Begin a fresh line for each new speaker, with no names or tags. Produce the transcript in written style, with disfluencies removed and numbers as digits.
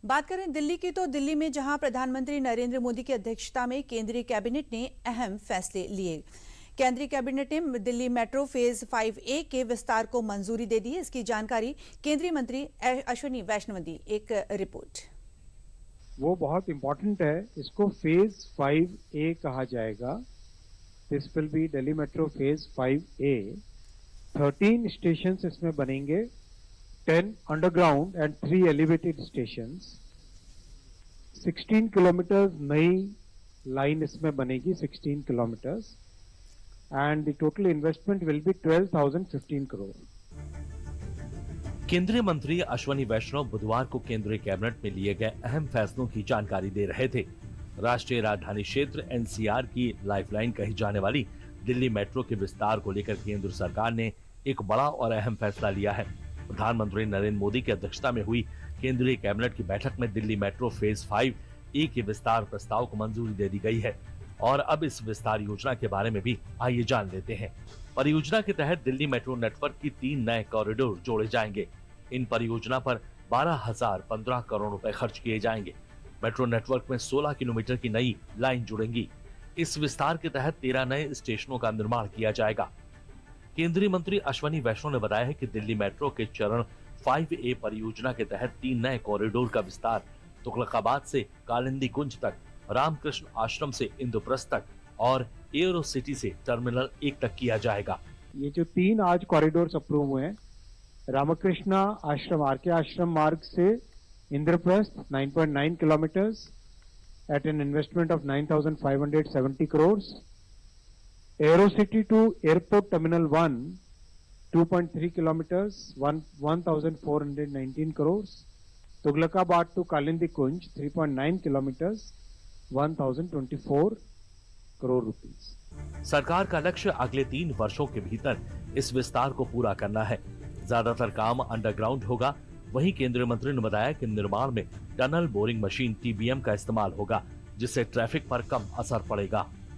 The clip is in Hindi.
बात करें दिल्ली की, तो दिल्ली में जहां प्रधानमंत्री नरेंद्र मोदी की अध्यक्षता में केंद्रीय कैबिनेट ने अहम फैसले लिए। केंद्रीय कैबिनेट ने दिल्ली मेट्रो फेज 5A के विस्तार को मंजूरी दे दी है। इसकी जानकारी केंद्रीय मंत्री अश्विनी वैष्णव ने दी। एक रिपोर्ट।
वो बहुत इंपॉर्टेंट है। इसको फेज 5A कहा जाएगा। This will be Delhi metro phase 5A। 13 station इसमें बनेंगे, 10 underground and 3 elevated stations. 16 kilometre नई लाइन इसमें बनेगी, 16 kilometres, and the total investment will be 12,015 crore.
केंद्रीय मंत्री अश्विनी वैष्णव बुधवार को केंद्रीय कैबिनेट में लिए गए अहम फैसलों की जानकारी दे रहे थे। राष्ट्रीय राजधानी क्षेत्र NCR की लाइफलाइन कही जाने वाली दिल्ली मेट्रो के विस्तार को लेकर केंद्र सरकार ने एक बड़ा और अहम फैसला लिया है। प्रधानमंत्री नरेंद्र मोदी की अध्यक्षता में हुई केंद्रीय कैबिनेट की बैठक में दिल्ली मेट्रो फेज 5A के विस्तार प्रस्ताव को मंजूरी दे दी गई है। और अब इस विस्तार योजना के बारे में भी आइए जान लेते हैं। परियोजना के तहत दिल्ली मेट्रो नेटवर्क की 3 नए कॉरिडोर जोड़े जाएंगे। इन परियोजना पर 12,015 करोड़ रुपए खर्च किए जाएंगे। मेट्रो नेटवर्क में 16 किलोमीटर की नई लाइन जुड़ेंगी। इस विस्तार के तहत 13 नए स्टेशनों का निर्माण किया जाएगा। केंद्रीय मंत्री अश्विनी वैष्णव ने बताया है कि दिल्ली मेट्रो के चरण 5A परियोजना के तहत 3 नए कॉरिडोर का विस्तार तुगलकाबाद से कालिंदी कुंज तक, रामकृष्ण आश्रम से इंद्रप्रस्थ तक और एयरो सिटी से टर्मिनल 1 तक किया जाएगा।
ये जो 3 आज कॉरिडोर्स अप्रूव हुए हैं, रामकृष्णा आश्रम आरके आश्रम मार्ग से Indraprastha 9.9 kilometres at an investment of 9,570 crores. Aerocity to Airport Terminal 1, 2.3 kilometers, 1,419 crores. Tughlakabad to Kalindi Kunj, 3.9 kilometers, 1,024 crore rupees.
सरकार का लक्ष्य अगले 3 वर्षों के भीतर इस विस्तार को पूरा करना है। ज्यादातर काम अंडरग्राउंड होगा। वहीं केंद्रीय मंत्री ने बताया कि निर्माण में टनल बोरिंग मशीन TBM का इस्तेमाल होगा, जिससे ट्रैफिक पर कम असर पड़ेगा।